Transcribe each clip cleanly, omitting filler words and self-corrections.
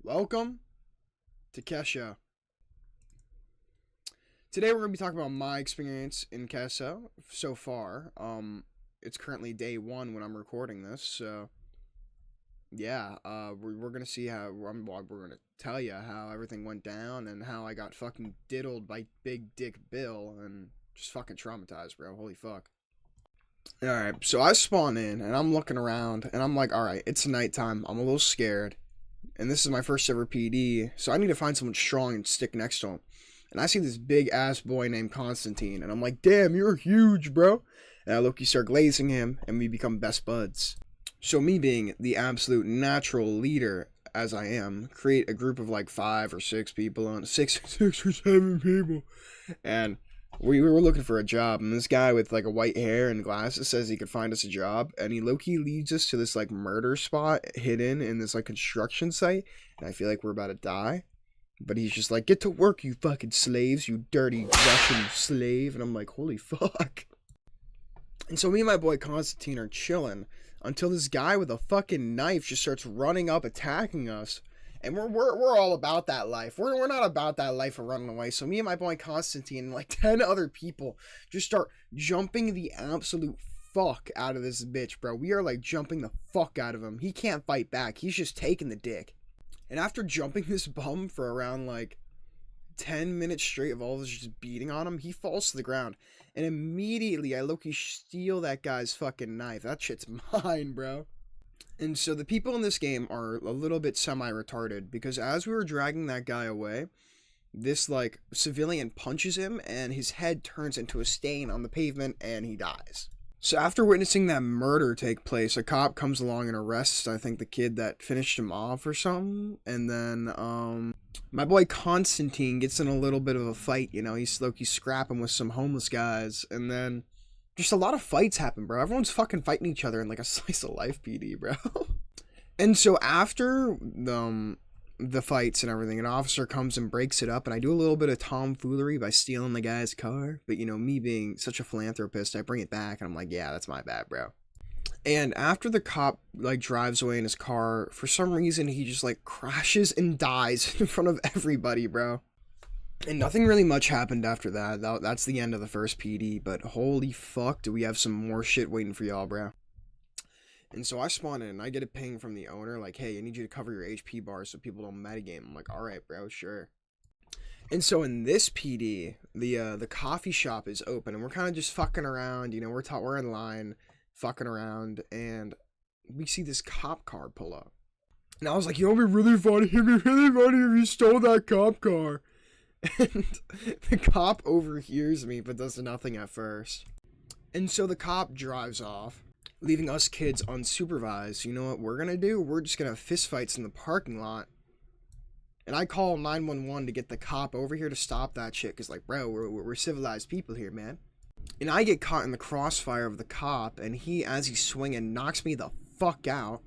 Welcome to Kessho. Today we're going to be talking about my experience in Kessho so far. It's currently day 1 when I'm recording this, so yeah, we're going to see how, we're going to tell you how everything went down and how I got fucking diddled by Big Dick Bill and just fucking traumatized, bro. Holy fuck. Alright, so I spawn in and I'm looking around and I'm like, alright, it's nighttime. I'm a little scared. And this is my first ever PD, so I need to find someone strong and stick next to him. And I see this big ass boy named Constantine, and I'm like, damn, you're huge, bro. And I low-key start glazing him, and we become best buds. So me being the absolute natural leader as I am, create a group of like 5 or 6 people on 6 or 7 people, and we were looking for a job, and this guy with like a white hair and glasses says he could find us a job, and he low-key leads us to this like murder spot hidden in this like construction site, and I feel like we're about to die, but he's just like, get to work, you fucking slaves, you dirty Russian slave, and I'm like, holy fuck. And so me and my boy Constantine are chilling until this guy with a fucking knife just starts running up attacking us. And we're all about that life. We're not about that life of running away. So me and my boy Constantine and like 10 other people just start jumping the absolute fuck out of this bitch, bro. We are like jumping the fuck out of him. He can't fight back. He's just taking the dick. And after jumping this bum for around like 10 minutes straight of all this just beating on him, he falls to the ground. And immediately I low-key steal that guy's fucking knife. That shit's mine, bro. And so the people in this game are a little bit semi-retarded, because as we were dragging that guy away, this like civilian punches him and his head turns into a stain on the pavement and he dies. So after witnessing that murder take place, a cop comes along and arrests, I think, the kid that finished him off or something. And then my boy Constantine gets in a little bit of a fight, you know, he's low-key scrapping with some homeless guys, and then just a lot of fights happen, bro. Everyone's fucking fighting each other in like a slice of life PD, bro. And so after the fights and everything, an officer comes and breaks it up, and I do a little bit of tomfoolery by stealing the guy's car. But, you know, me being such a philanthropist, I bring it back, and I'm like, yeah, that's my bad, bro. And after the cop, like, drives away in his car, for some reason, he just, like, crashes and dies in front of everybody, bro. And nothing really much happened after that. That's the end of the first PD, but holy fuck, do we have some more shit waiting for y'all, bro. And so I spawn in, and I get a ping from the owner, like, hey, I need you to cover your HP bars so people don't metagame. I'm like, alright, bro, sure. And so in this PD, the coffee shop is open, and we're kind of just fucking around, you know, we're in line, fucking around, and we see this cop car pull up. And I was like, you know, it'd be really funny if you stole that cop car. And the cop overhears me, but does nothing at first. And so the cop drives off, leaving us kids unsupervised. You know what we're gonna do? We're just gonna have fistfights in the parking lot. And I call 911 to get the cop over here to stop that shit, because, like, bro, we're civilized people here, man. And I get caught in the crossfire of the cop, and he, as he's swinging, knocks me the fuck out.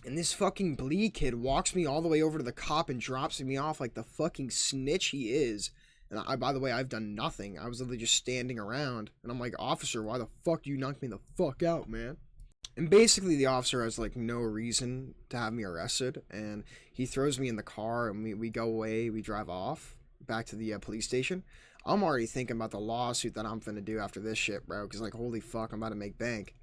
And this fucking Blee kid walks me all the way over to the cop and drops me off like the fucking snitch he is. And by the way, I've done nothing. I was literally just standing around. And I'm like, officer, why the fuck do you knock me the fuck out, man? And basically the officer has like no reason to have me arrested. And he throws me in the car, and we go away. We drive off back to the police station. I'm already thinking about the lawsuit that I'm finna do after this shit, bro. Because, like, holy fuck, I'm about to make bank.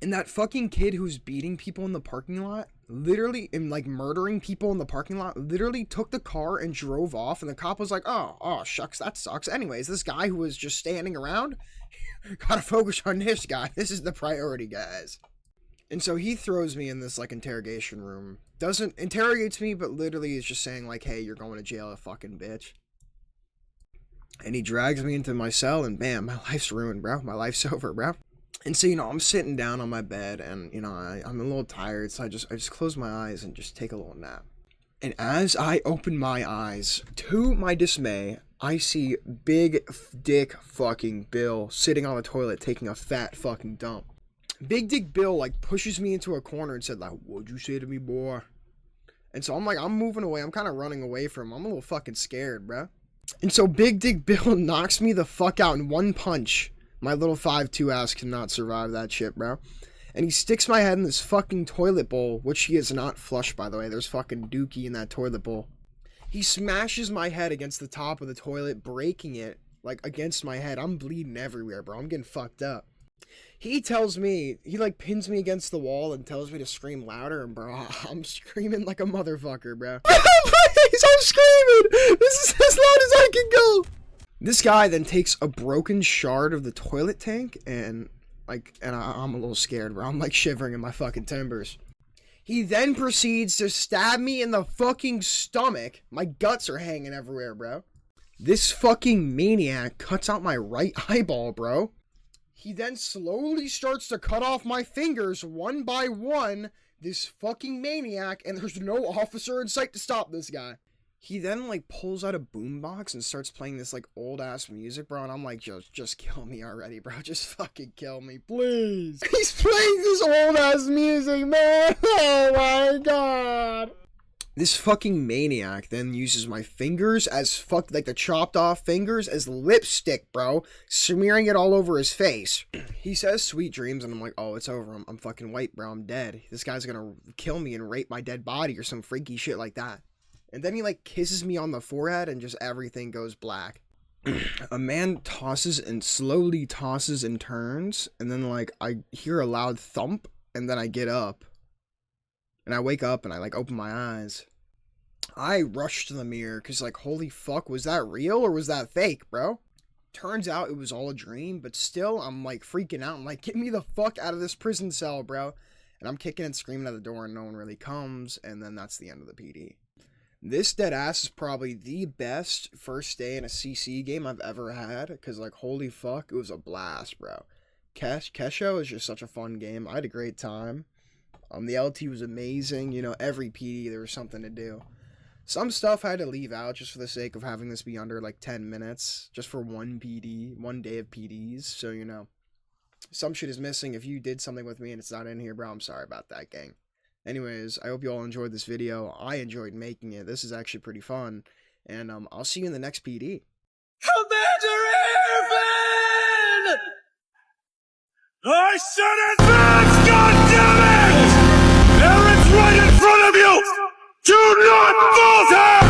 And that fucking kid who's beating people in the parking lot, literally, and like murdering people in the parking lot, literally took the car and drove off. And the cop was like, oh, shucks, that sucks. Anyways, this guy who was just standing around, gotta focus on this guy. This is the priority, guys. And so he throws me in this like interrogation room. Doesn't interrogates me, but literally is just saying like, hey, you're going to jail, a fucking bitch. And he drags me into my cell, and bam, my life's ruined, bro. My life's over, bro. And so, you know, I'm sitting down on my bed, and, you know, I'm a little tired, so I just close my eyes and just take a little nap. And as I open my eyes, to my dismay, I see Big Dick fucking Bill sitting on the toilet taking a fat fucking dump. Big Dick Bill, like, pushes me into a corner and said, like, what'd you say to me, boy? And so I'm like, I'm moving away. I'm kind of running away from him. I'm a little fucking scared, bro. And so Big Dick Bill knocks me the fuck out in one punch. My little 5'2" ass cannot survive that shit, bro. and he sticks my head in this fucking toilet bowl, which he is not flush, by the way. There's fucking dookie in that toilet bowl. He smashes my head against the top of the toilet, breaking it, like, against my head. I'm bleeding everywhere, bro. I'm getting fucked up. He tells me, he, like, pins me against the wall and tells me to scream louder, and, bro, I'm screaming like a motherfucker, bro. Please, I'm screaming! This is as loud as I can go! This guy then takes a broken shard of the toilet tank, and, like, I'm a little scared, bro. I'm, like, shivering in my fucking timbers. He then proceeds to stab me in the fucking stomach. My guts are hanging everywhere, bro. This fucking maniac cuts out my right eyeball, bro. He then slowly starts to cut off my fingers one by one. This fucking maniac, and there's no officer in sight to stop this guy. He then, like, pulls out a boombox and starts playing this, like, old-ass music, bro, and I'm like, just kill me already, bro. Just fucking kill me, please. He's playing this old-ass music, man. Oh, my God. This fucking maniac then uses my fingers as like, the chopped-off fingers as lipstick, bro, smearing it all over his face. He says sweet dreams, and I'm like, oh, it's over. I'm fucking white, bro. I'm dead. This guy's gonna kill me and rape my dead body or some freaky shit like that. And then he, like, kisses me on the forehead and just everything goes black. A man slowly tosses and turns, and then, like, I hear a loud thump, and then I get up. And I wake up and I, like, open my eyes. I rush to the mirror, because, like, holy fuck, was that real or was that fake, bro? Turns out it was all a dream, but still, I'm, like, freaking out. I'm like, get me the fuck out of this prison cell, bro. And I'm kicking and screaming at the door, and no one really comes, and then that's the end of the PD. This deadass is probably the best first day in a CC game I've ever had, because, like, holy fuck, it was a blast, bro. Kessho is just such a fun game. I had a great time. The LT was amazing. You know, every PD, there was something to do. Some stuff I had to leave out just for the sake of having this be under, like, 10 minutes, just for one PD, one day of PDs, so, you know, some shit is missing. If you did something with me and it's not in here, bro, I'm sorry about that, gang. Anyways, I hope you all enjoyed this video. I enjoyed making it. This is actually pretty fun. And I'll see you in the next PD. Commander Irvin! I said advance, goddammit! There it's right in front of you! Do not falter!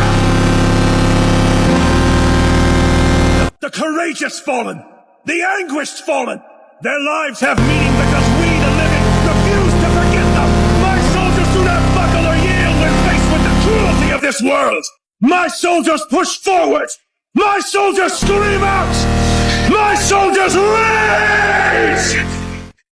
The courageous fallen! The anguished fallen! Their lives have meaning because we, the living, refuse to forget them! My soldiers do not buckle or yield when faced with the cruelty of this world! My soldiers push forward! My soldiers scream out! My soldiers rage!